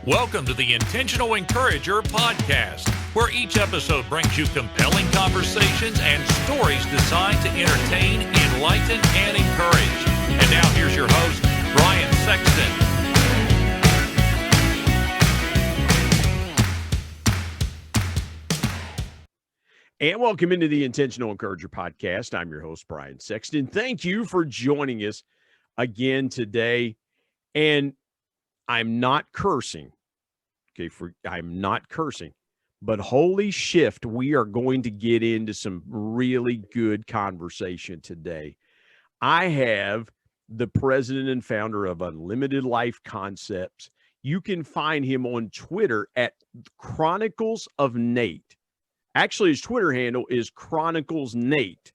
Welcome to the Intentional Encourager podcast, where each episode brings you compelling conversations and stories designed to entertain, enlighten, and encourage. And now here's your host, Brian Sexton. And welcome into the Intentional Encourager podcast. I'm your host, Brian Sexton. Thank you for joining us again today. And I'm not cursing. I'm not cursing. But holy shift, we are going to get into some really good conversation today. I have the president and founder of Unlimited Life Concepts. You can find him on Twitter at Chronicles of Nate. Actually, his Twitter handle is Chronicles Nate.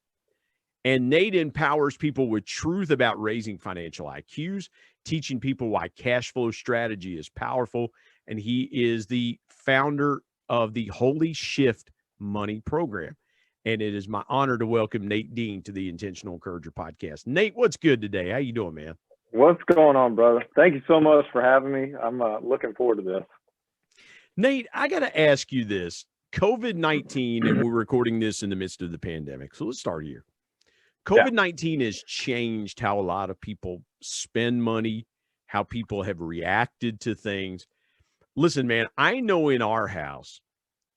And Nate empowers people with truth about raising financial IQs, teaching people why cash flow strategy is powerful. And he is the founder of the Holy Shift Money Program. And it is my honor to welcome Nate Dean to the Intentional Encourager podcast. Nate, what's good today? How you doing, man? What's going on, brother? Thank you so much for having me. I'm looking forward to this. Nate, I got to ask you this. COVID-19, and we're recording this in the midst of the pandemic. So let's start here. COVID-19 has changed how a lot of people spend money, how people have reacted to things. Listen, man, I know in our house,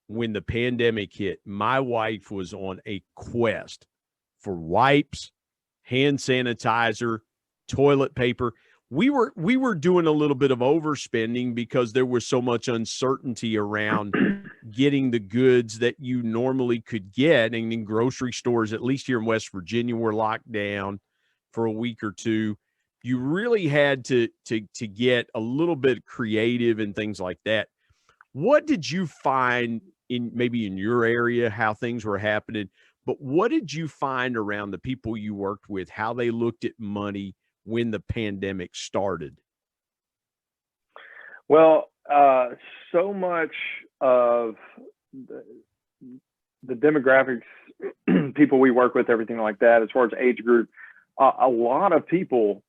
when the pandemic hit, my wife was on a quest for wipes, hand sanitizer, toilet paper. We were doing a little bit of overspending because there was so much uncertainty around getting the goods that you normally could get. And in grocery stores, at least here in West Virginia, were locked down for a week or two. You really had to get a little bit creative and things like that. What did you find maybe in your area, how things were happening? But what did you find around the people you worked with, how they looked at money when the pandemic started? Well, so much of the demographics, people we work with, everything like that, as far as age group, a lot of people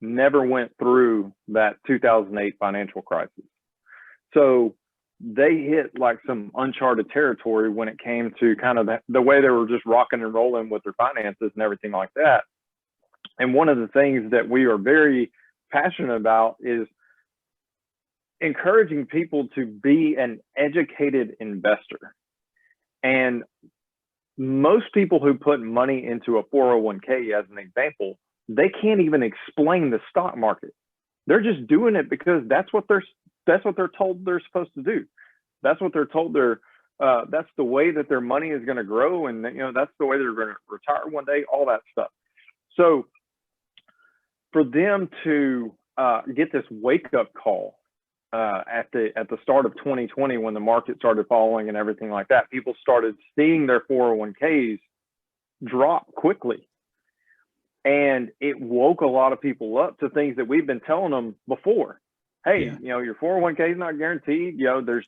never went through that 2008 financial crisis. So they hit like some uncharted territory when it came to kind of the way they were just rocking and rolling with their finances and everything like that. And one of the things that we are very passionate about is encouraging people to be an educated investor. And most people who put money into a 401k, as an example, they can't even explain the stock market. They're just doing it because that's what they're told they're supposed to do. That's what they're told that's the way that their money is going to grow, and that's the way they're going to retire one day, all that stuff. So for them to get this wake-up call at the start of 2020, when the market started falling and everything like that, people started seeing their 401ks drop quickly. And it woke a lot of people up to things that we've been telling them before. Hey, your 401k is not guaranteed. There's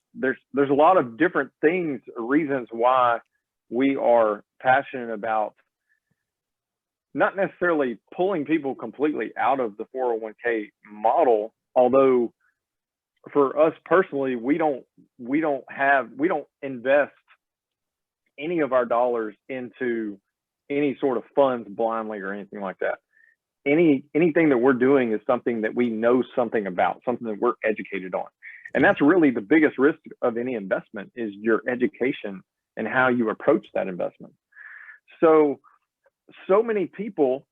a lot of different things, reasons why we are passionate about not necessarily pulling people completely out of the 401k model. Although for us personally, we don't invest any of our dollars into any sort of funds blindly or anything like that. Anything that we're doing is something that we know something about, something that we're educated on. And that's really the biggest risk of any investment, is your education and how you approach that investment. So many people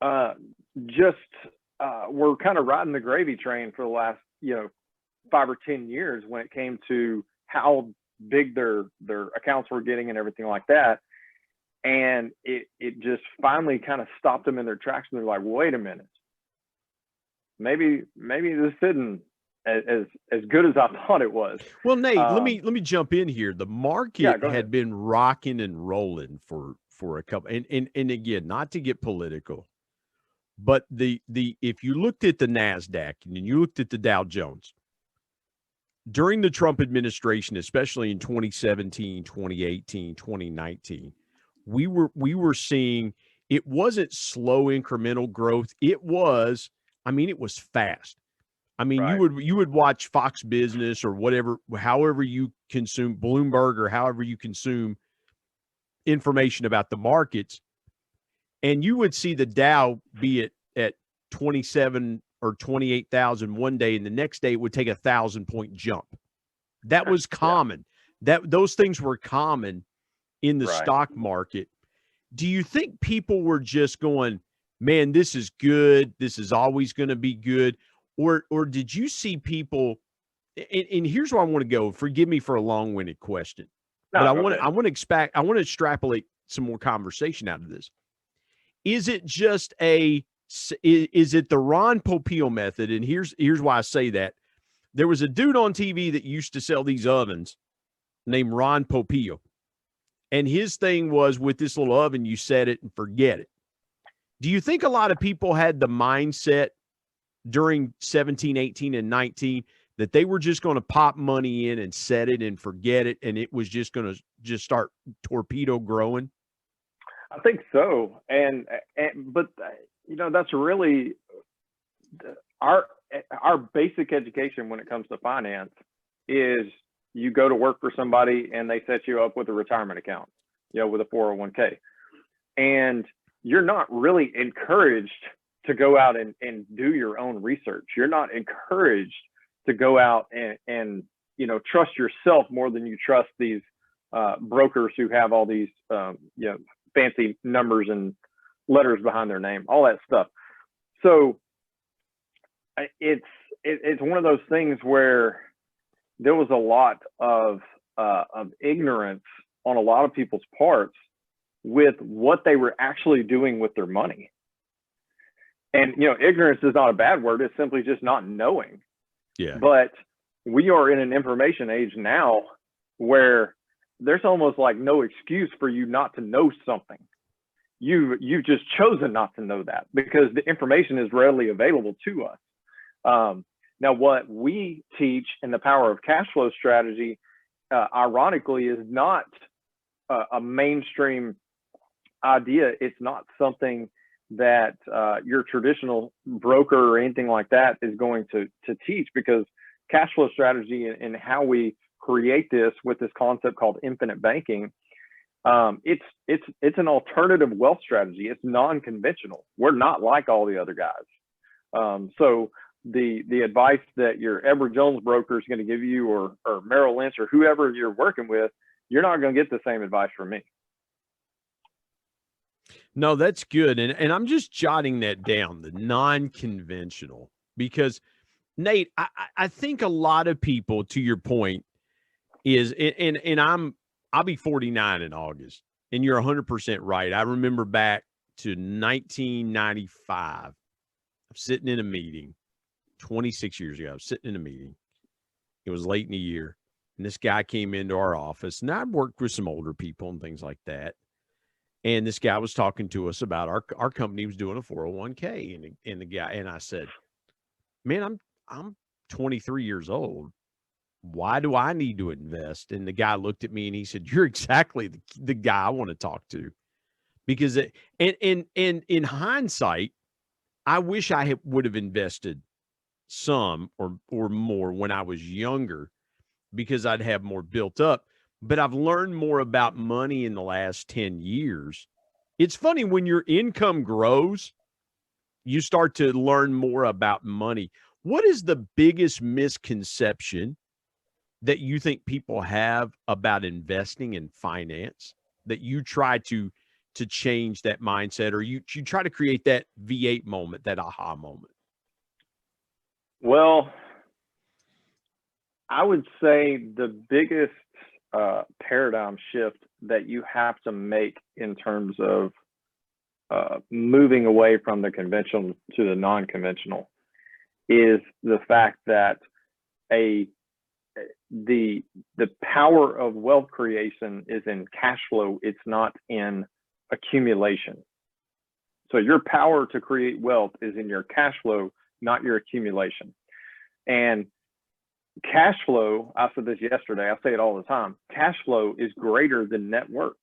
just were kind of riding the gravy train for the last 5 or 10 years when it came to how big their accounts were getting and everything like that. And it just finally kind of stopped them in their tracks, and they're like, wait a minute, maybe this isn't as good as I thought it was. Well, Nate, let me jump in here. The market had been rocking and rolling for a couple, and again, not to get political, but the if you looked at the NASDAQ and you looked at the Dow Jones during the Trump administration, especially in 2017, 2018, 2019, we were seeing, it wasn't slow incremental growth. It was fast. I mean, Right. you would watch Fox Business or whatever, however you consume Bloomberg or however you consume information about the markets, and you would see the Dow be at 27 or 28,000 one day, and the next day it would take 1,000-point jump. That was common. That those things were common in the stock market. Do you think people were just going, man, this is good, this is always going to be good? Or did you see people, and here's where I want to go. Forgive me for a long-winded question, but I want to extrapolate some more conversation out of this. Is it just is it the Ron Popeil method? And here's why I say that. There was a dude on TV that used to sell these ovens named Ron Popeil. And his thing was, with this little oven, you set it and forget it. Do you think a lot of people had the mindset during 17, 18, and 19 that they were just going to pop money in and set it and forget it, and it was just going to just start torpedo growing? I think so. But you know, that's really our basic education when it comes to finance is you go to work for somebody and they set you up with a retirement account, you know, with a 401k. And you're not really encouraged to go out and do your own research. You're not encouraged to go out and you know, trust yourself more than you trust these brokers who have all these you know, fancy numbers and letters behind their name, all that stuff. So it's one of those things where there was a lot of ignorance on a lot of people's parts with what they were actually doing with their money. And, you know, ignorance is not a bad word. It's simply just not knowing. Yeah. But we are in an information age now where there's almost like no excuse for you not to know something. You've just chosen not to know that because the information is readily available to us. Now, what we teach in the Power of Cash Flow strategy, ironically, is not a mainstream idea. It's not something that your traditional broker or anything like that is going to teach, because cash flow strategy and how we create this with this concept called infinite banking, it's an alternative wealth strategy. It's non-conventional. We're not like all the other guys. So the advice that your Edward Jones broker is going to give you, or Merrill Lynch, or whoever you're working with, you're not going to get the same advice from me. No, that's good. And I'm just jotting that down, the non-conventional, because Nate, I think a lot of people, to your point, is, and I'll be 49 in August, and you're 100% right. I remember back to 1995, I'm sitting in a meeting 26 years ago. I was sitting in a meeting. It was late in the year, and this guy came into our office, and I'd worked with some older people and things like that. And this guy was talking to us about our company was doing a 401k, and the guy, and I said, man, I'm 23 years old. Why do I need to invest? And the guy looked at me and he said, you're exactly the guy I want to talk to, because and in hindsight, I wish I would have invested some or more when I was younger, because I'd have more built up. But I've learned more about money in the last 10 years. It's funny, when your income grows, you start to learn more about money. What is the biggest misconception that you think people have about investing in finance, that you try to change that mindset, or you try to create that V8 moment, that aha moment? Well, I would say the biggest paradigm shift that you have to make in terms of moving away from the conventional to the non-conventional is the fact that the power of wealth creation is in cash flow. It's not in accumulation. So your power to create wealth is in your cash flow, not your accumulation. And cash flow, I said this yesterday, I say it all the time, cash flow is greater than net worth.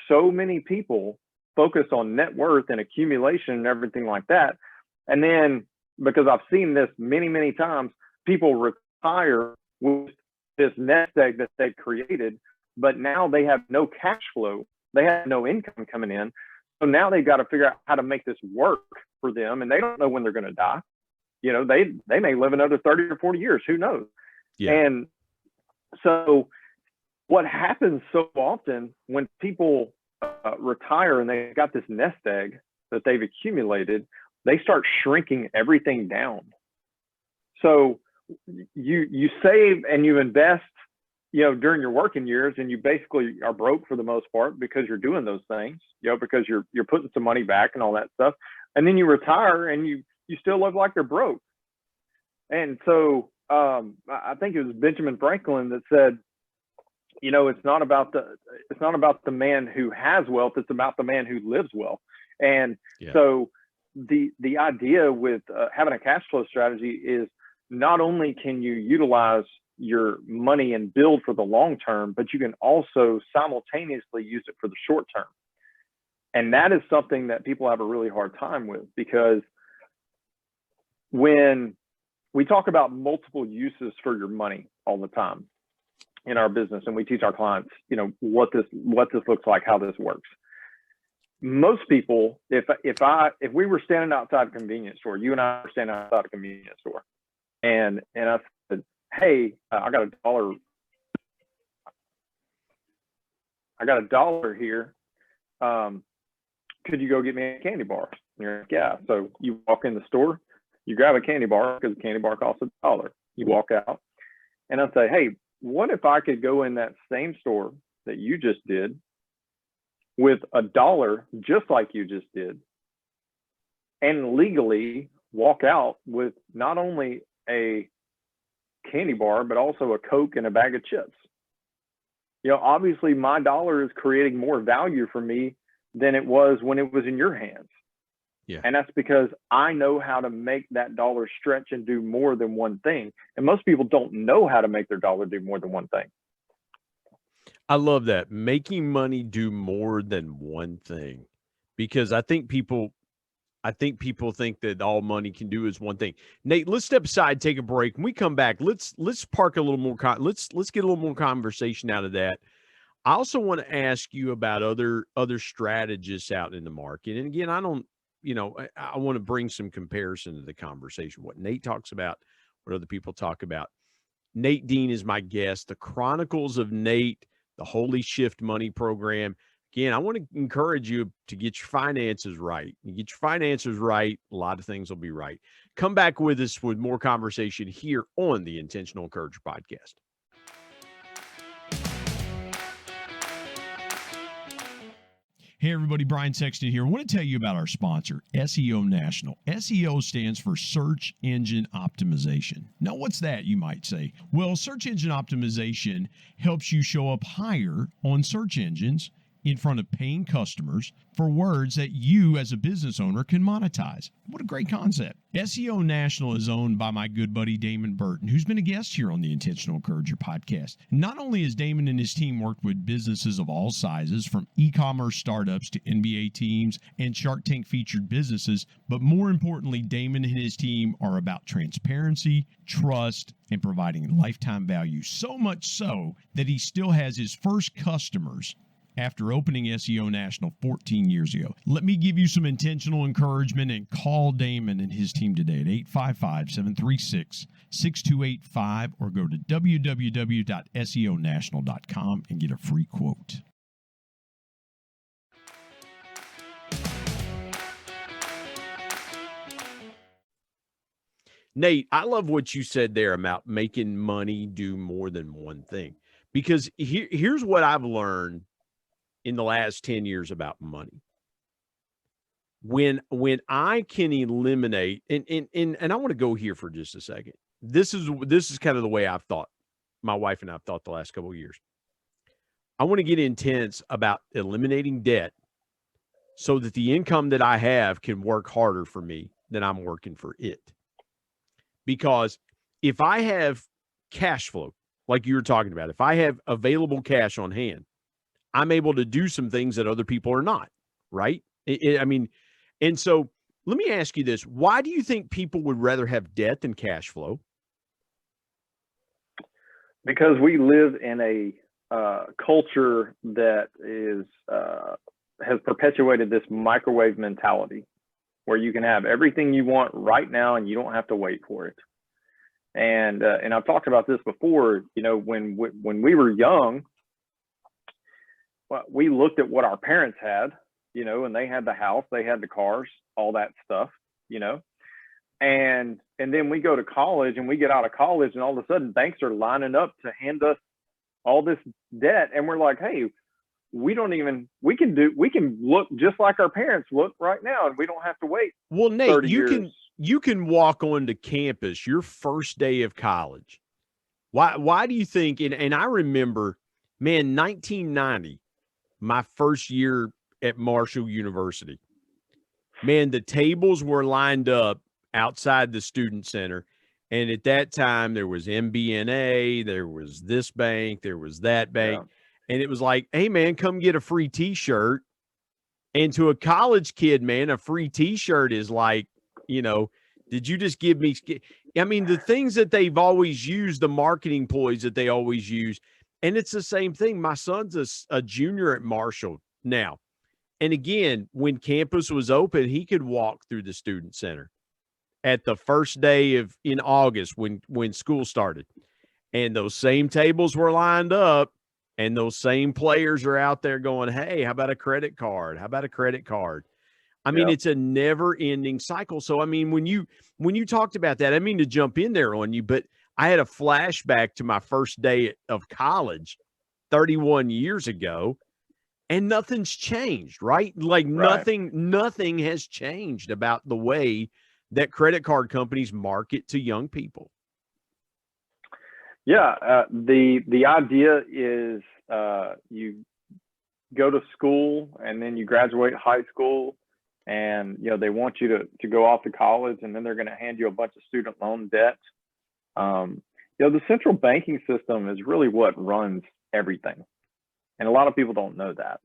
So many people focus on net worth and accumulation and everything like that. And then because I've seen this many, many times. People retire with this nest egg that they've created, but now they have no cash flow. They have no income coming in. So now they've got to figure out how to make this work for them. And they don't know when they're going to die. You know, they may live another 30 or 40 years. Who knows? Yeah. And so what happens so often when people retire and they got this nest egg that they've accumulated, they start shrinking everything down. So you save and you invest, you know, during your working years, and you basically are broke for the most part because you're doing those things, you know, because you're putting some money back and all that stuff. And then you retire and you still live like you're broke. And so I think it was Benjamin Franklin that said, you know, it's not about the man who has wealth, it's about the man who lives well. And so the idea with having a cash flow strategy is not only can you utilize your money and build for the long term, but you can also simultaneously use it for the short term. And that is something that people have a really hard time with, because when we talk about multiple uses for your money all the time in our business, and we teach our clients, you know, what this looks like, how this works. Most people, if we were standing outside a convenience store, you and I were standing outside a convenience store, and I said, hey, I got $1 here. Could you go get me a candy bar? And you're like, yeah. So you walk in the store, you grab a candy bar because a candy bar costs $1. You walk out, and I say, hey, what if I could go in that same store that you just did with $1, just like you just did, and legally walk out with not only a candy bar, but also a Coke and a bag of chips? You know, obviously my dollar is creating more value for me than it was when it was in your hands. Yeah. And that's because I know how to make that dollar stretch and do more than one thing. And most people don't know how to make their dollar do more than one thing. I love that. Making money do more than one thing, because I think people think that all money can do is one thing. Nate, let's step aside, take a break. When we come back, let's park a little more. Let's get a little more conversation out of that. I also want to ask you about other strategists out in the market. And again, I don't, you know, I want to bring some comparison to the conversation. What Nate talks about, what other people talk about. Nate Dean is my guest. The Chronicles of Nate, the Holy Shift Money Program. Again, I want to encourage you to get your finances right. You get your finances right, a lot of things will be right. Come back with us with more conversation here on the Intentional Encourager podcast. Hey everybody, Brian Sexton here. I want to tell you about our sponsor, SEO National. SEO stands for Search Engine Optimization. Now, what's that, you might say? Well, search engine optimization helps you show up higher on search engines in front of paying customers for words that you as a business owner can monetize. What a great concept. SEO National is owned by my good buddy Damon Burton, who's been a guest here on the Intentional Encourager podcast. Not only has Damon and his team worked with businesses of all sizes, from e-commerce startups to NBA teams and Shark Tank featured businesses, but more importantly, Damon and his team are about transparency, trust, and providing lifetime value. So much so that he still has his first customers after opening SEO National 14 years ago. Let me give you some intentional encouragement and call Damon and his team today at 855-736-6285 or go to www.seonational.com and get a free quote. Nate, I love what you said there about making money do more than one thing, because here's what I've learned in the last 10 years about money. When I can eliminate, and I want to go here for just a second. This is kind of the way I've thought, my wife and I've thought the last couple of years. I want to get intense about eliminating debt so that the income that I have can work harder for me than I'm working for it. Because if I have cash flow, like you were talking about, if I have available cash on hand, I'm able to do some things that other people are not, right? I mean, and so let me ask you this. Why do you think people would rather have debt than cash flow? Because we live in a culture that has perpetuated this microwave mentality where you can have everything you want right now and you don't have to wait for it. And I've talked about this before, when we were young, well, we looked at what our parents had, and they had the house, they had the cars, all that stuff, and then we go to college and we get out of college and all of a sudden banks are lining up to hand us all this debt. And we're like, hey, we can look just like our parents look right now, and we don't have to wait. Well, Nate, years. you can walk onto campus your first day of college. Why do you think, and I remember, man, 1990, my first year at Marshall University, man, the tables were lined up outside the student center. And at that time, there was MBNA, there was this bank, there was that bank. Yeah. And it was like, hey, man, come get a free T-shirt. And to a college kid, man, a free T-shirt is like, did you just give me? I mean, the things that they've always used, the marketing ploys that they always use. And it's the same thing. My son's a junior at Marshall now. And again, when campus was open, he could walk through the student center at the first day in August when school started. And those same tables were lined up, and those same players are out there going, hey, how about a credit card? How about a credit card? I mean, It's a never-ending cycle. So, I mean, when you talked about that, I mean to jump in there on you, but I had a flashback to my first day of college 31 years ago, and nothing's changed, right? Like nothing has changed about the way that credit card companies market to young people. Yeah, the idea is you go to school and then you graduate high school, and they want you to go off to college, and then they're going to hand you a bunch of student loan debt. The central banking system is really what runs everything, and a lot of people don't know that.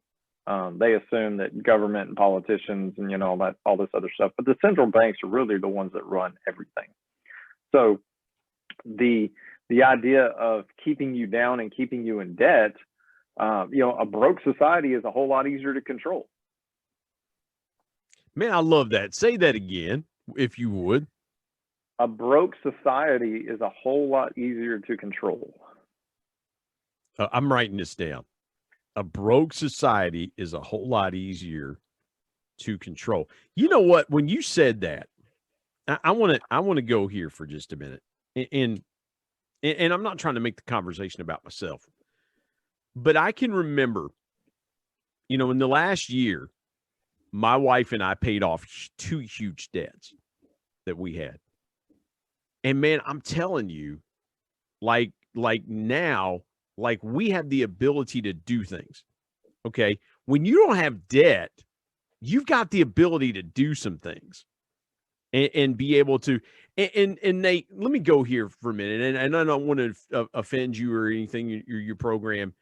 They assume that government and politicians and all this other stuff, but the central banks are really the ones that run everything. So the idea of keeping you down and keeping you in debt, a broke society is a whole lot easier to control. Man, I love that. Say that again, if you would. A broke society is a whole lot easier to control. I'm writing this down. A broke society is a whole lot easier to control. You know what? When you said that, I want to go here for just a minute, and I'm not trying to make the conversation about myself, but I can remember, in the last year, my wife and I paid off 2 huge debts that we had, and man, I'm telling you, like now. Like, we have the ability to do things, okay? When you don't have debt, you've got the ability to do some things and be able to – and Nate, let me go here for a minute, and I don't want to offend you or anything, your program,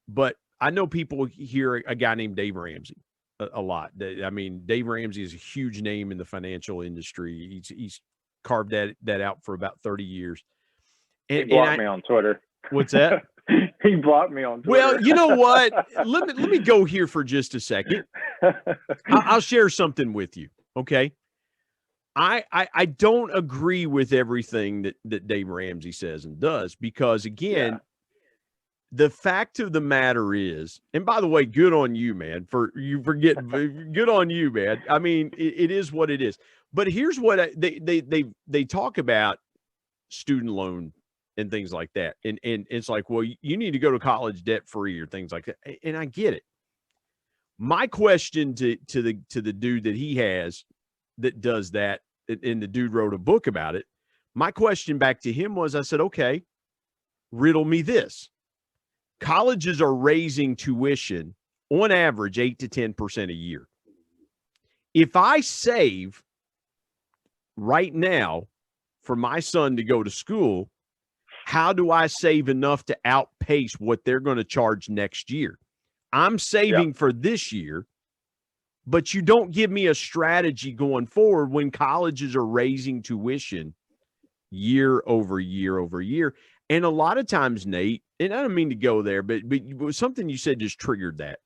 but I know people hear a guy named Dave Ramsey a lot. I mean, Dave Ramsey is a huge name in the financial industry. He's carved that out for about 30 years. And, he blocked me on Twitter. What's that? He blocked me on Twitter. Well, you know what? Let me go here for just a second. I'll share something with you, okay? I don't agree with everything that Dave Ramsey says and does, because, again, the fact of the matter is, and by the way, good on you, man, good on you, man. I mean, it is what it is. But here's what they talk about: student loan and things like that. And it's like, well, you need to go to college debt free or things like that. And I get it. My question to the dude that he has that does that, and the dude wrote a book about it. My question back to him was, I said, okay, riddle me this. Colleges are raising tuition on average 8 to 10% a year. If I save right now for my son to go to school, how do I save enough to outpace what they're going to charge next year? I'm saving for this year, but you don't give me a strategy going forward when colleges are raising tuition year over year over year. And a lot of times, Nate, and I don't mean to go there, but something you said just triggered that.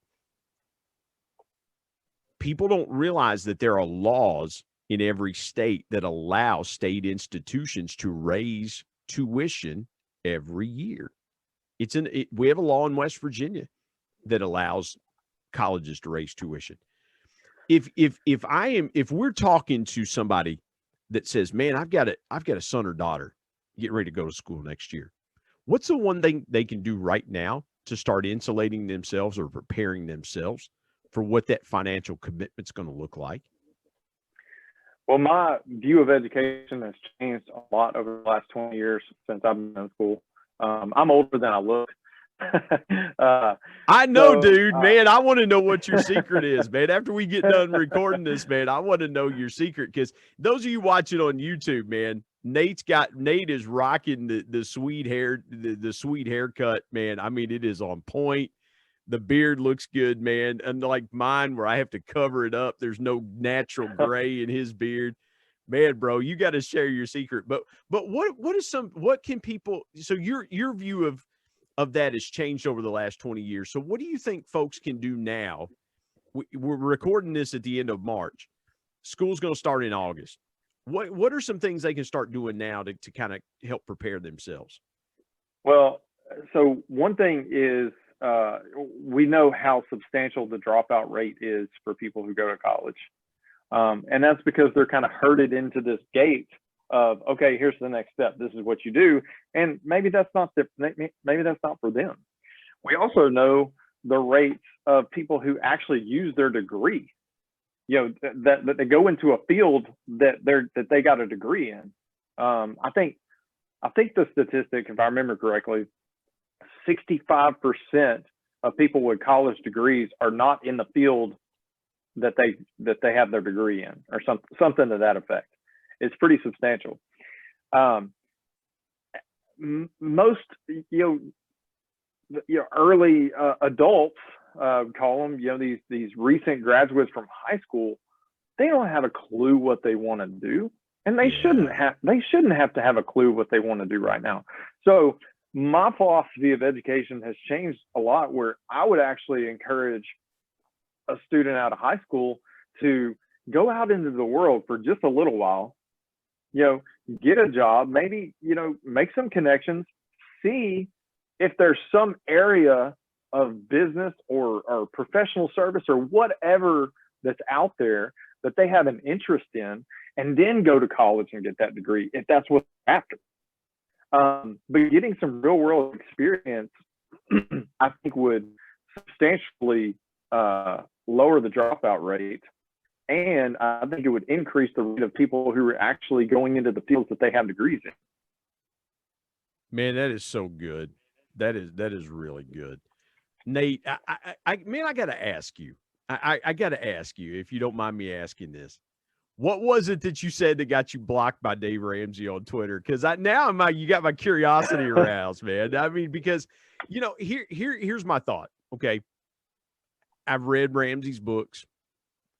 People don't realize that there are laws in every state that allow state institutions to raise tuition every year. We have a law in West Virginia that allows colleges to raise tuition. If we're talking to somebody that says, man, I've got a son or daughter getting ready to go to school next year, what's the one thing they can do right now to start insulating themselves or preparing themselves for what that financial commitment's going to look like? Well, my view of education has changed a lot over the last 20 years since I've been in school. I'm older than I look. I know, dude, man. I want to know what your secret is, man. After we get done recording this, man, I want to know your secret, because those of you watching on YouTube, man, Nate is rocking the sweet hair, the sweet haircut, man. I mean, it is on point. The beard looks good, man. Unlike mine, where I have to cover it up. There's no natural gray in his beard. Man, bro, you got to share your secret. But what can people, so your view of that has changed over the last 20 years. So what do you think folks can do now? We're recording this at the end of March. School's going to start in August. What are some things they can start doing now to kind of help prepare themselves? Well, so one thing is, we know how substantial the dropout rate is for people who go to college. And that's because they're kind of herded into this gate of, okay, here's the next step. This is what you do. And maybe that's not for them. We also know the rates of people who actually use their degree, that they go into a field that they got a degree in. I think the statistic, if I remember correctly, 65% of people with college degrees are not in the field that they have their degree in, or something to that effect. It's pretty substantial. Most early adults, call them, these recent graduates from high school, they don't have a clue what they want to do, and they shouldn't have to have a clue what they want to do right now. So my philosophy of education has changed a lot, where I would actually encourage a student out of high school to go out into the world for just a little while, get a job, maybe, make some connections, see if there's some area of business or professional service or whatever that's out there that they have an interest in, and then go to college and get that degree if that's what they're after. But getting some real world experience, I think, would substantially lower the dropout rate. And I think it would increase the rate of people who are actually going into the fields that they have degrees in. Man, that is so good. That is really good. Nate, I got to ask you. I got to ask you, if you don't mind me asking this. What was it that you said that got you blocked by Dave Ramsey on Twitter? Because you got my curiosity aroused, man. I mean, because here's my thought. Okay, I've read Ramsey's books.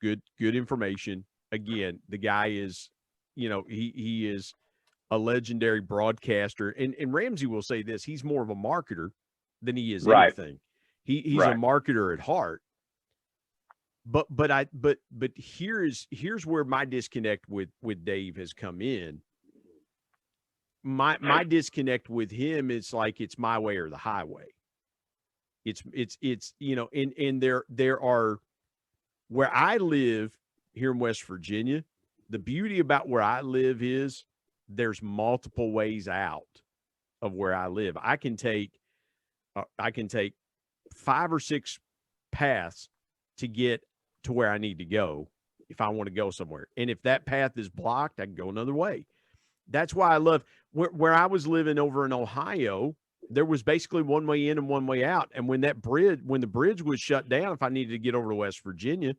Good information. Again, the guy is, he is a legendary broadcaster, and Ramsey will say this: he's more of a marketer than he is anything. He's a marketer at heart. But here's where my disconnect with Dave has come in. My disconnect with him is like, it's my way or the highway. It's and there are, where I live here in West Virginia, the beauty about where I live is there's multiple ways out of where I live. I can take 5 or 6 paths to get to where I need to go if I want to go somewhere. And if that path is blocked, I can go another way. That's why I love where I was living over in Ohio. There was basically one way in and one way out. And when the bridge was shut down, if I needed to get over to West Virginia,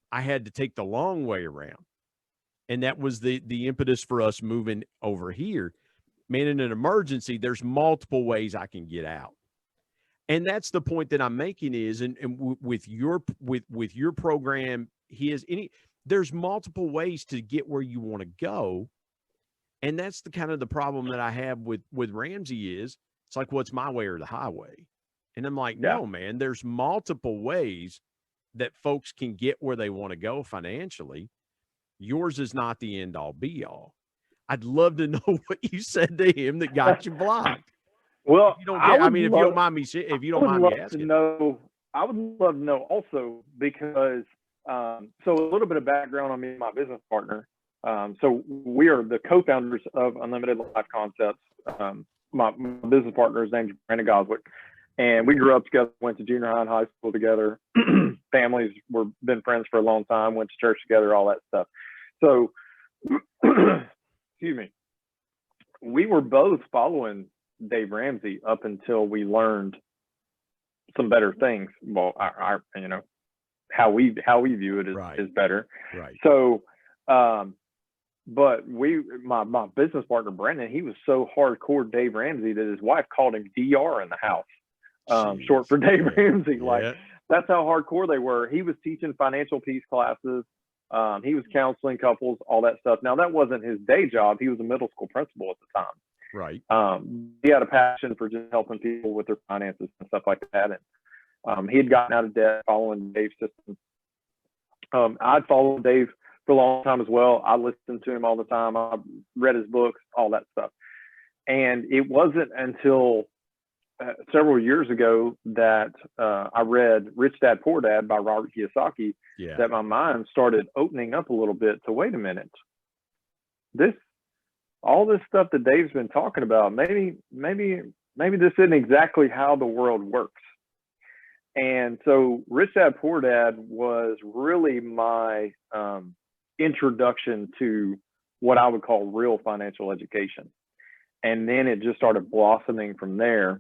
I had to take the long way around. And that was the impetus for us moving over here. Man, in an emergency, there's multiple ways I can get out. And that's the point that I'm making is, and with your program there's multiple ways to get where you want to go. And that's the kind of the problem that I have with Ramsey is it's like, what's my way or the highway? And I'm like, no, man, there's multiple ways that folks can get where they want to go financially. Yours is not the end all be all. I'd love to know what you said to him that got you blocked. Well, If you don't mind me asking. I would love to know also because, so a little bit of background on me and my business partner. So we are the co-founders of Unlimited Life Concepts. My business partner is named Brandon Goswick, and we grew up together, went to junior high and high school together. Families been friends for a long time, went to church together, all that stuff. So, excuse me, we were both following Dave Ramsey up until we learned some better things. Well, our how we view it is better. Right. So, but my business partner, Brandon, he was so hardcore Dave Ramsey that his wife called him DR in the house, short for Dave Ramsey. Yeah. Like, that's how hardcore they were. He was teaching financial peace classes. He was counseling couples, all that stuff. Now, that wasn't his day job. He was a middle school principal at the time. Right. He had a passion for just helping people with their finances and stuff like that. And he had gotten out of debt following Dave's system. I'd followed Dave for a long time as well. I listened to him all the time. I read his books, all that stuff. And it wasn't until several years ago that I read Rich Dad Poor Dad by Robert Kiyosaki that my mind started opening up a little bit to, wait a minute, all this stuff that Dave's been talking about, maybe this isn't exactly how the world works. And so Rich Dad Poor Dad was really my introduction to what I would call real financial education. And then it just started blossoming from there.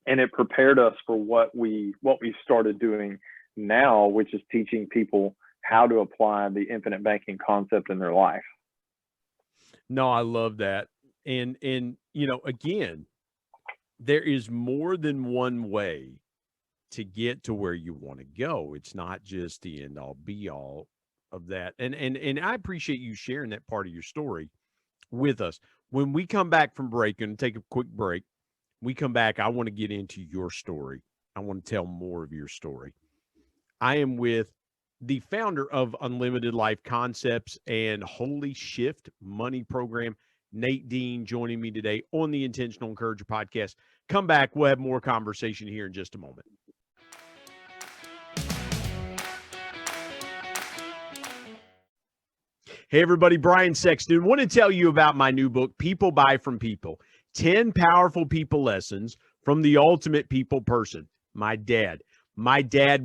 And it prepared us for what we started doing now, which is teaching people how to apply the infinite banking concept in their life. No, I love that. And again, there is more than one way to get to where you want to go. It's not just the end all be all of that. And I appreciate you sharing that part of your story with us. When we come back from break and take a quick break, we come back, I want to get into your story. I want to tell more of your story. I am with the founder of Unlimited Life Concepts and Holy Shift Money Program, Nate Dean, joining me today on the Intentional Encourager podcast. Come back. We'll have more conversation here in just a moment. Hey, everybody, Brian Sexton. Want to tell you about my new book, People Buy From People, 10 Powerful People Lessons from the Ultimate People Person. My dad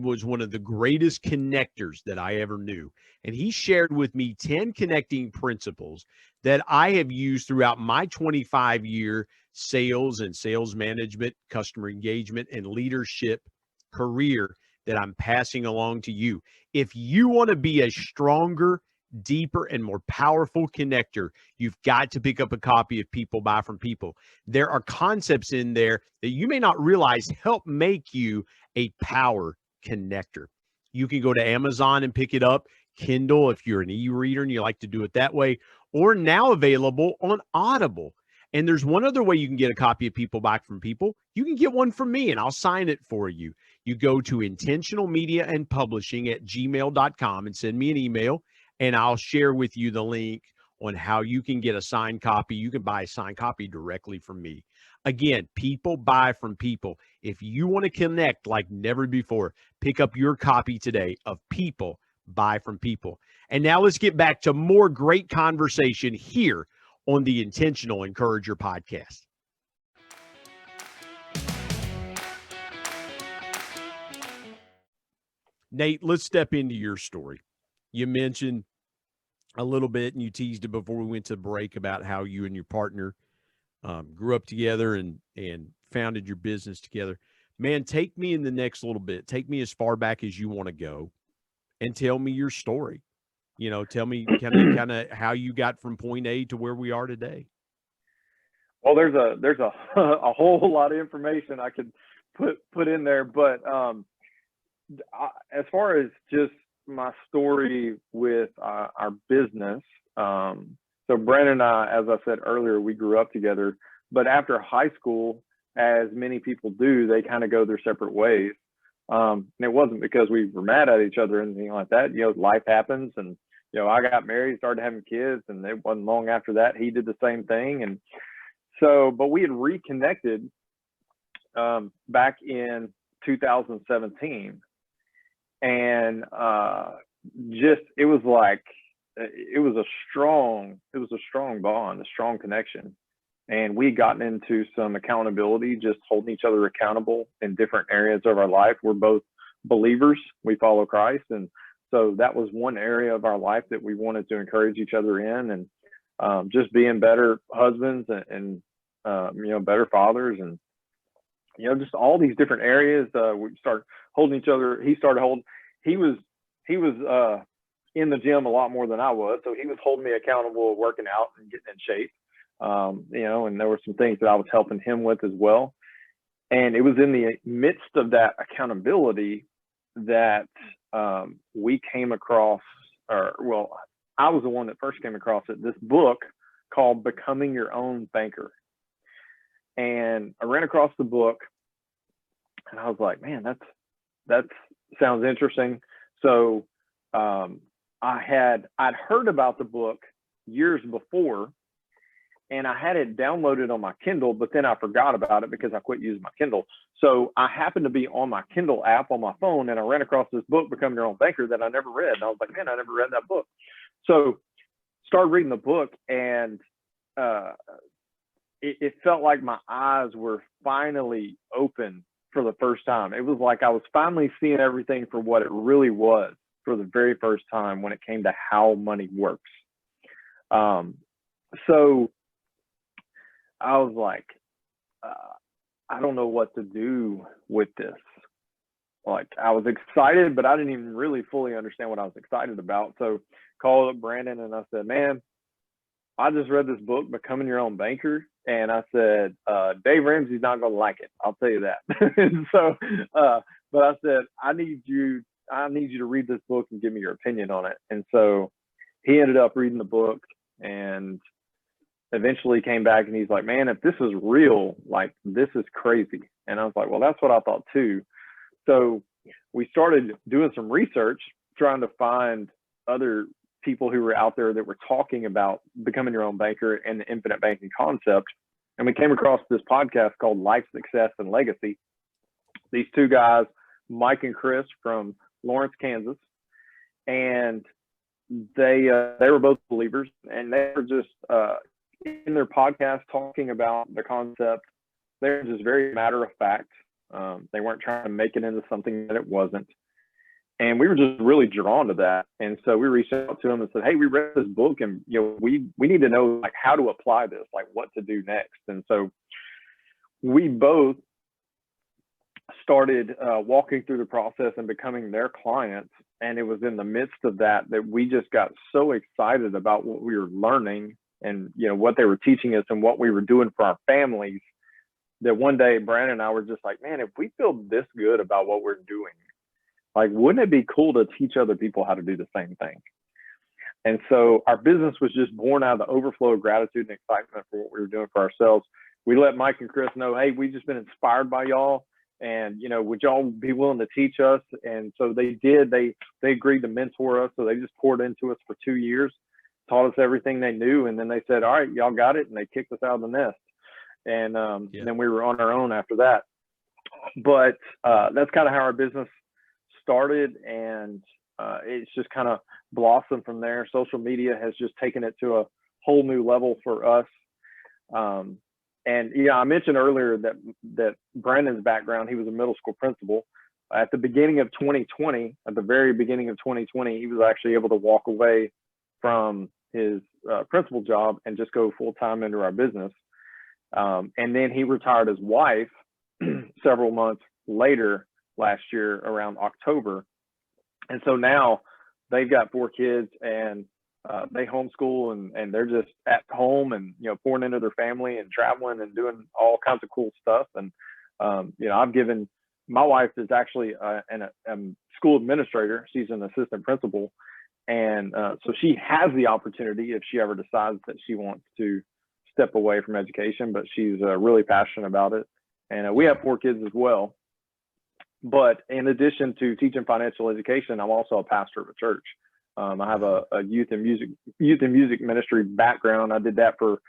was one of the greatest connectors that I ever knew. And he shared with me 10 connecting principles that I have used throughout my 25-year sales and sales management, customer engagement, and leadership career that I'm passing along to you. If you want to be a stronger, deeper, and more powerful connector, you've got to pick up a copy of People Buy From People. There are concepts in there that you may not realize help make you a power connector. You can go to Amazon and pick it up, Kindle if you're an e-reader and you like to do it that way, or now available on Audible. And there's one other way you can get a copy of People Buy From People. You can get one from me and I'll sign it for you. You go to intentionalmediaandpublishing@gmail.com and send me an email, and I'll share with you the link on how you can get a signed copy. You can buy a signed copy directly from me. Again, People Buy From People. If you want to connect like never before, pick up your copy today of People Buy From People. And now let's get back to more great conversation here on the Intentional Encourager podcast. Nate, let's step into your story. You mentioned a little bit, and you teased it before we went to break about how you and your partner grew up together and founded your business together. Man, take me in the next little bit. Take me as far back as you want to go and tell me your story. Tell me kind of how you got from point A to where we are today. Well, there's a whole lot of information I could put in there, but as far as just my story with our business. So Brandon and I, as I said earlier, we grew up together, but after high school, as many people do, they kind of go their separate ways. And it wasn't because we were mad at each other or anything like that. Life happens, and I got married, started having kids, and it wasn't long after that he did the same thing. And so, but we had reconnected back in 2017, and it was a strong bond, a strong connection. And we gotten into some accountability, just holding each other accountable in different areas of our life. We're both believers. We follow Christ. And so that was one area of our life that we wanted to encourage each other in, and just being better husbands and better fathers, and, just all these different areas. We started holding each other. He was in the gym a lot more than I was. So he was holding me accountable, working out and getting in shape. And there were some things that I was helping him with as well. And it was in the midst of that accountability that we came across, I was the one that first came across it, this book called Becoming Your Own Banker. And I ran across the book and I was like, man, that sounds interesting. So I'd heard about the book years before, and I had it downloaded on my Kindle, but then I forgot about it because I quit using my Kindle. So I happened to be on my Kindle app on my phone, and I ran across this book, Becoming Your Own Banker, that I never read. And I was like, man, I never read that book. So started reading the book, and it felt like my eyes were finally open for the first time. It was like I was finally seeing everything for what it really was for the very first time when it came to how money works. So I was like, I don't know what to do with this. Like, I was excited, but I didn't even really fully understand what I was excited about. So called up Brandon and I said, man, I just read this book, Becoming Your Own Banker. And I said, Dave Ramsey's not going to like it. I'll tell you that. And so, but I said, I need you to read this book and give me your opinion on it. And so he ended up reading the book and eventually came back and he's like, man, if this is real, like, this is crazy. And I was like, well, that's what I thought too. So we started doing some research, trying to find other people who were out there that were talking about becoming your own banker and the infinite banking concept. And we came across this podcast called Life, Success, and Legacy. These two guys, Mike and Chris from Lawrence, Kansas, and they were both believers, and they were just in their podcast talking about the concept. They were just very matter of fact. They weren't trying to make it into something that it wasn't. And we were just really drawn to that. And so we reached out to them and said, hey, we read this book and, we need to know, like, how to apply this, like what to do next. And so we both started walking through the process and becoming their clients. And it was in the midst of that we just got so excited about what we were learning and, what they were teaching us and what we were doing for our families, that one day Brandon and I were just like, man, if we feel this good about what we're doing, like, wouldn't it be cool to teach other people how to do the same thing? And so our business was just born out of the overflow of gratitude and excitement for what we were doing for ourselves. We let Mike and Chris know, hey, we've just been inspired by y'all. And, would y'all be willing to teach us? And so they did. They agreed to mentor us. So they just poured into us for 2 years, taught us everything they knew. And then they said, all right, y'all got it. And they kicked us out of the nest. And then we were on our own after that. But that's kind of how our business started, and it's just kind of blossomed from there. Social media has just taken it to a whole new level for us. And I mentioned earlier that Brandon's background, he was a middle school principal. At the beginning of 2020, at the very beginning of 2020, he was actually able to walk away from his principal job and just go full-time into our business. And then he retired his wife several months later last year around October. And so now they've got 4 kids, and they homeschool and they're just at home and, pouring into their family and traveling and doing all kinds of cool stuff. And, I've given my wife is actually a school administrator. She's an assistant principal. And so she has the opportunity if she ever decides that she wants to step away from education, but she's really passionate about it. And we have 4 kids as well. But in addition to teaching financial education, I'm also a pastor of a church. I have a youth and music ministry background. I did that for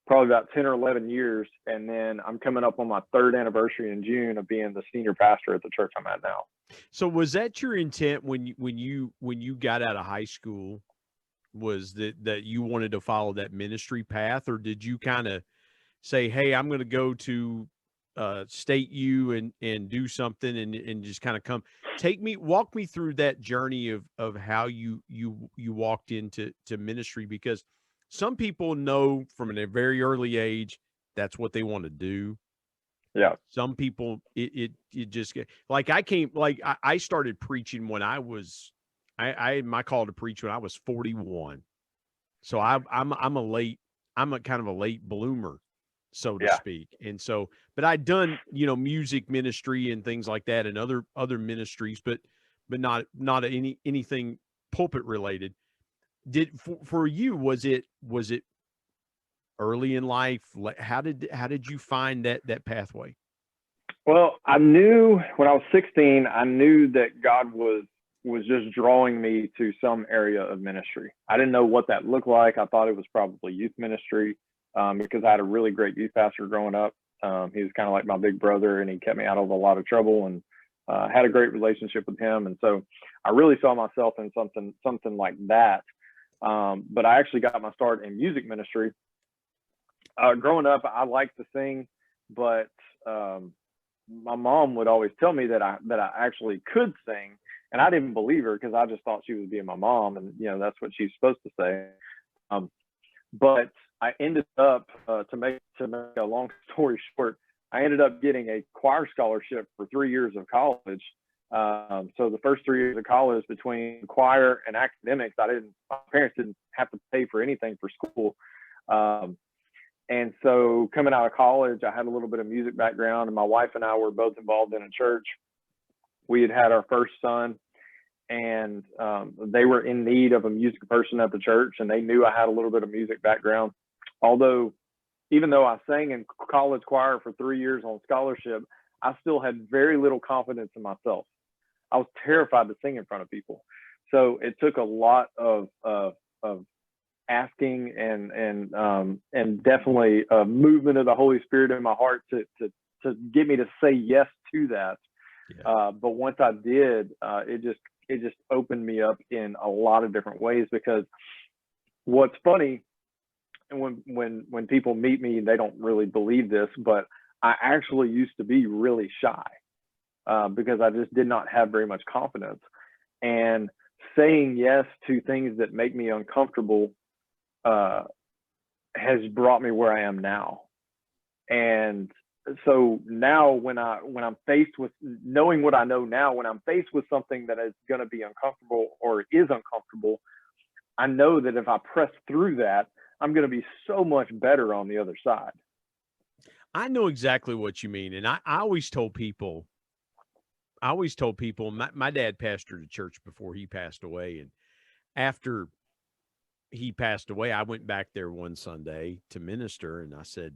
probably about 10 or 11 years. And then I'm coming up on my 3rd anniversary in June of being the senior pastor at the church I'm at now. So was that your intent when you got out of high school, was that you wanted to follow that ministry path, or did you kind of say, hey, I'm going to go to State U and do something and just kind of walk me through that journey of how you walked into ministry? Because some people know from a very early age that's what they want to do. Yeah. Some people it just get like I started preaching when I had my call to preach when I was 41. So I'm a kind of a late bloomer, so to speak. And so, but I'd done, music ministry and things like that and other ministries, but not anything pulpit related. For you, was it early in life? How did you find that pathway? Well, I knew when I was 16, I knew that God was just drawing me to some area of ministry. I didn't know what that looked like. I thought it was probably youth ministry because I had a really great youth pastor growing up. He was kind of like my big brother, and he kept me out of a lot of trouble, and had a great relationship with him. And so I really saw myself in something like that. But I actually got my start in music ministry. Growing up, I liked to sing, but my mom would always tell me that I actually could sing, and I didn't believe her because I just thought she was being my mom, and that's what she's supposed to say. But I ended up to make a long story short, I ended up getting a choir scholarship for 3 years of college. So the first 3 years of college, between choir and academics, my parents didn't have to pay for anything for school. And so coming out of college, I had a little bit of music background, and my wife and I were both involved in a church. We had our first son, and they were in need of a music person at the church, and they knew I had a little bit of music background. Although, even though I sang in college choir for 3 years on scholarship, I still had very little confidence in myself. I was terrified to sing in front of people. So it took a lot of asking and definitely a movement of the Holy Spirit in my heart to get me to say yes to that. Yeah. But once I did, it just opened me up in a lot of different ways, because what's funny, and when people meet me, they don't really believe this, but I actually used to be really shy because I just did not have very much confidence. And saying yes to things that make me uncomfortable has brought me where I am now. And so now when I'm faced with knowing what I know now, when I'm faced with something that is going to be uncomfortable or is uncomfortable, I know that if I press through that, I'm going to be so much better on the other side. I know exactly what you mean. And I always told people, my dad pastored a church before he passed away. And after he passed away, I went back there one Sunday to minister. And I said,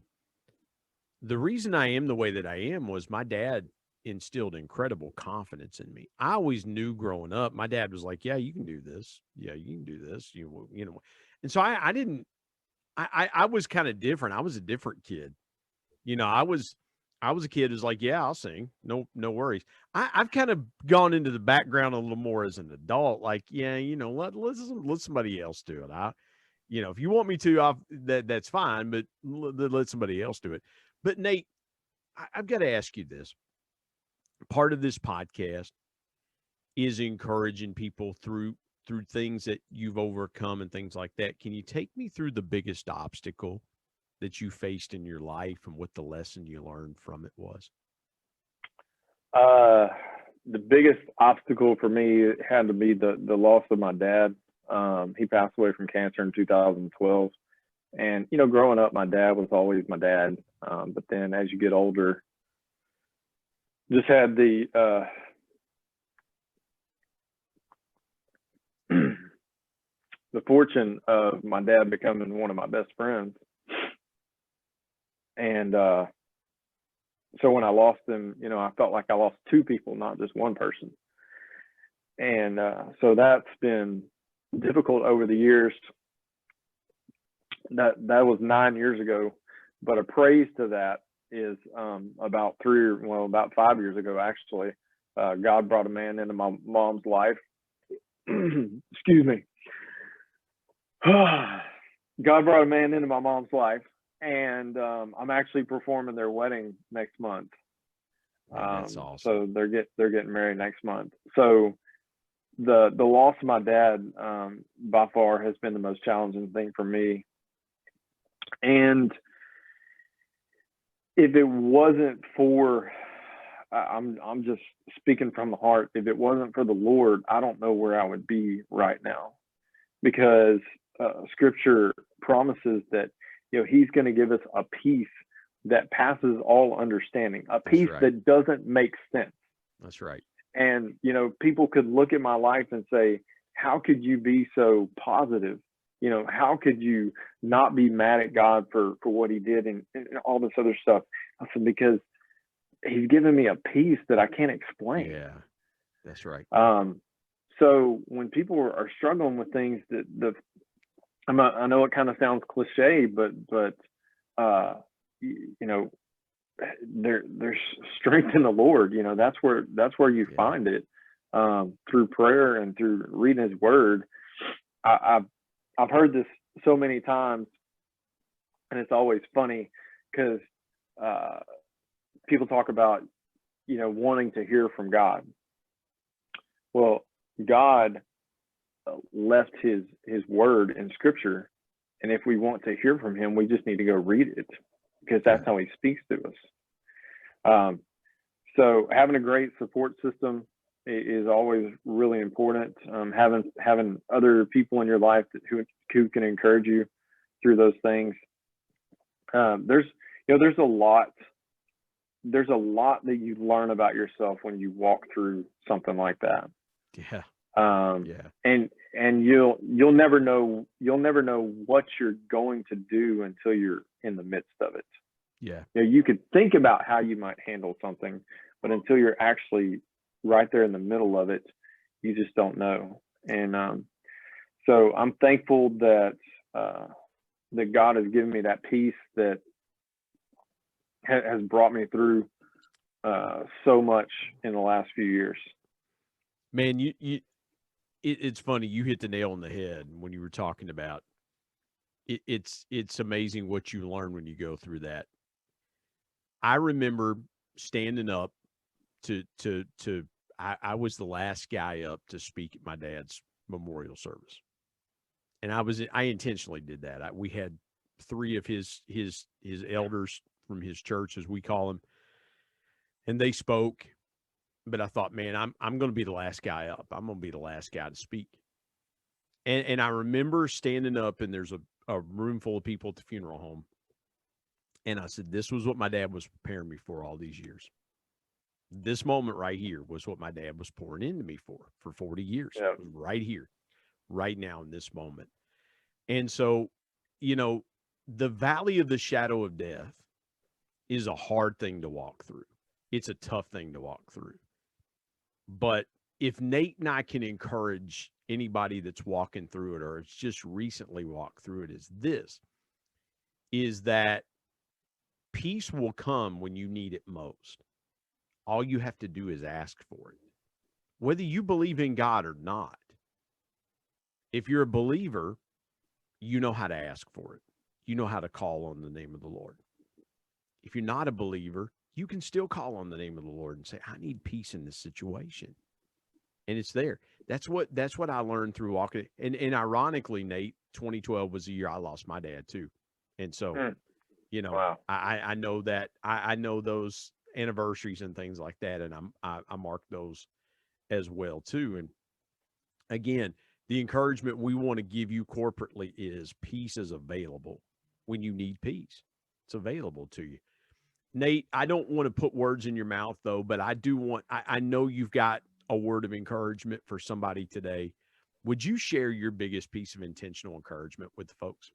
the reason I am the way that I am was my dad instilled incredible confidence in me. I always knew growing up, my dad was like, yeah, you can do this. Yeah, you can do this. You know. And so I was kind of different. I was a different kid. I was a kid who's like, yeah, I'll sing. No worries. I've kind of gone into the background a little more as an adult. Like, yeah, let somebody else do it. If you want me to, that's fine, but let somebody else do it. But Nate, I've got to ask you this. Part of this podcast is encouraging people through things that you've overcome and things like that. Can you take me through the biggest obstacle that you faced in your life and what the lesson you learned from it was? The biggest obstacle for me had to be the loss of my dad. He passed away from cancer in 2012. And, growing up, my dad was always my dad. But then as you get older, just had the the fortune of my dad becoming one of my best friends. And so when I lost him, I felt like I lost two people, not just one person. And so that's been difficult over the years. That was 9 years ago. But a praise to that is about 5 years ago, actually, God brought a man into my mom's life. Excuse me. God brought a man into my mom's life, and I'm actually performing their wedding next month. That's awesome. So they're getting married next month. So the loss of my dad by far has been the most challenging thing for me. And if it wasn't for, I'm just speaking from the heart, if it wasn't for the Lord, I don't know where I would be right now, because Scripture promises that He's going to give us a peace that passes all understanding, a peace that doesn't make sense. That's right. And people could look at my life and say, "How could you be so positive? How could you not be mad at God for what He did and all this other stuff?" I said, because He's given me a peace that I can't explain. Yeah, that's right. So when people are struggling with things, I know it kind of sounds cliche, but there's strength in the Lord. That's where you find it, through prayer and through reading His Word. I've heard this so many times, and it's always funny because people talk about wanting to hear from God. Well, God left his Word in Scripture, and if we want to hear from Him, we just need to go read it, because that's how He speaks to us. So having a great support system is always really important. Having other people in your life who can encourage you through those things. There's a lot that you learn about yourself when you walk through something like that. Yeah. And you'll never know what you're going to do until you're in the midst of it. Yeah. You could think about how you might handle something, but until you're actually right there in the middle of it, you just don't know. And so I'm thankful that God has given me that peace that has brought me through so much in the last few years. Man, it's funny. You hit the nail on the head when you were talking about it. It's amazing what you learn when you go through that. I remember standing up I was the last guy up to speak at my dad's memorial service. And I intentionally did that. We had three of his elders from his church, as we call them, and they spoke. But I thought, man, I'm going to be the last guy up. I'm going to be the last guy to speak. And I remember standing up, and there's a room full of people at the funeral home. And I said, this was what my dad was preparing me for all these years. This moment right here was what my dad was pouring into me for 40 years. Yeah. It was right here, right now in this moment. And so, the valley of the shadow of death is a hard thing to walk through. It's a tough thing to walk through. But if Nate and I can encourage anybody that's walking through it, or it's just recently walked through it, is that peace will come when you need it most. All you have to do is ask for it, whether you believe in God or not. If you're a believer, you know how to ask for it. You know how to call on the name of the Lord. If you're not a believer, you can still call on the name of the Lord and say, I need peace in this situation. And it's there. That's what I learned through walking. And ironically, Nate, 2012 was the year I lost my dad too. And so, wow. I know that I know those anniversaries and things like that. And I mark those as well too. And again, the encouragement we want to give you corporately is peace is available when you need peace. It's available to you. Nate, I don't want to put words in your mouth though, but I know you've got a word of encouragement for somebody today. Would you share your biggest piece of intentional encouragement with the folks?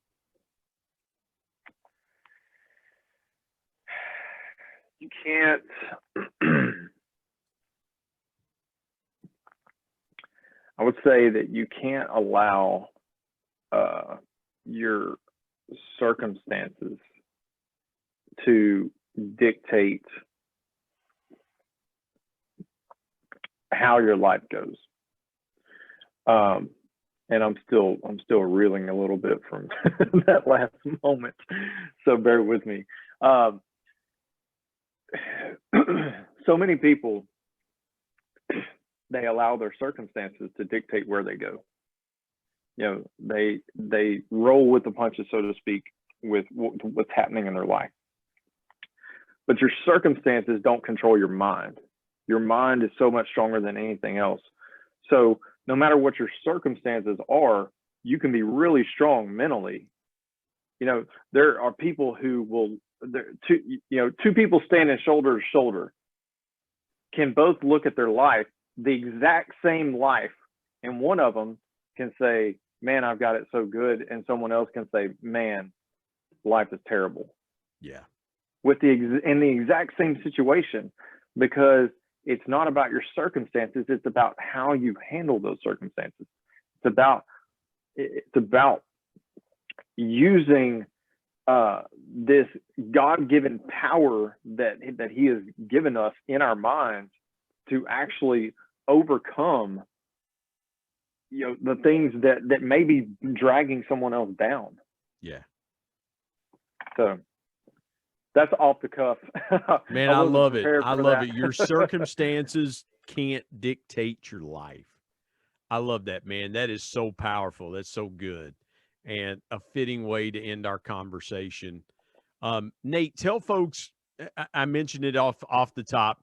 You can't. I would say that you can't allow your circumstances to dictate how your life goes. And I'm still reeling a little bit from that last moment, so bear with me. So many people, they allow their circumstances to dictate where they go. You know, they roll with the punches, so to speak, with what's happening in their life. But your circumstances don't control your mind. Your mind is so much stronger than anything else. So no matter what your circumstances are, you can be really strong mentally. You know, there are people who will, two people standing shoulder to shoulder can both look at their life, the exact same life, and one of them can say, man, I've got it so good, and someone else can say, man, life is terrible. Yeah. In the exact same situation, because it's not about your circumstances, it's about how you handle those circumstances. It's about using this God-given power that he has given us in our minds to actually overcome, you know, the things that may be dragging someone else down. Yeah. So that's off the cuff. Man, I love it. I love it. Your circumstances can't dictate your life. I love that, man. That is so powerful. That's so good. And a fitting way to end our conversation. Nate, tell folks, I mentioned it off the top,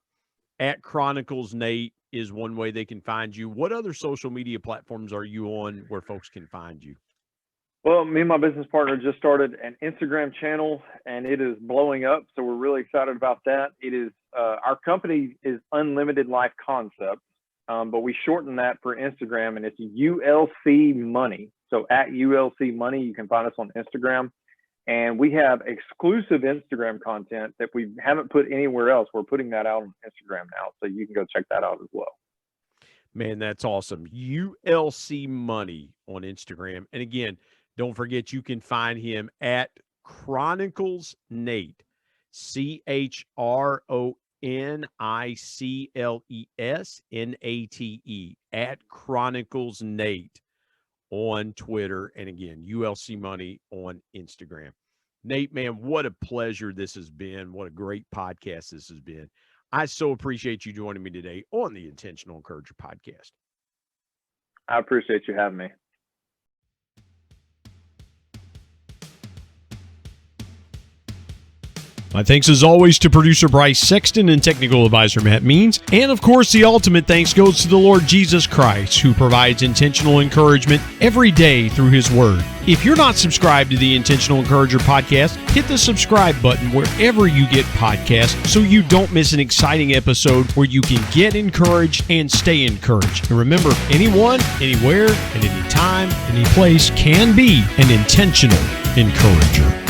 at Chronicles Nate is one way they can find you. What other social media platforms are you on where folks can find you? Well, me and my business partner just started an Instagram channel, and it is blowing up. So we're really excited about that. It is our company is Unlimited Life Concepts, but we shorten that for Instagram, and it's ULC Money. So at ULC Money, you can find us on Instagram, and we have exclusive Instagram content that we haven't put anywhere else. We're putting that out on Instagram now, so you can go check that out as well. Man, that's awesome. ULC Money on Instagram, and again, don't forget, you can find him at Chronicles Nate, ChroniclesNate, at Chronicles Nate on Twitter. And again, ULC Money on Instagram. Nate, man, what a pleasure this has been. What a great podcast this has been. I so appreciate you joining me today on the Intentional Encourager podcast. I appreciate you having me. My thanks as always to producer Bryce Sexton and technical advisor Matt Means. And of course, the ultimate thanks goes to the Lord Jesus Christ, who provides intentional encouragement every day through his word. If you're not subscribed to the Intentional Encourager podcast, hit the subscribe button wherever you get podcasts so you don't miss an exciting episode where you can get encouraged and stay encouraged. And remember, anyone, anywhere, at any time, any place can be an intentional encourager.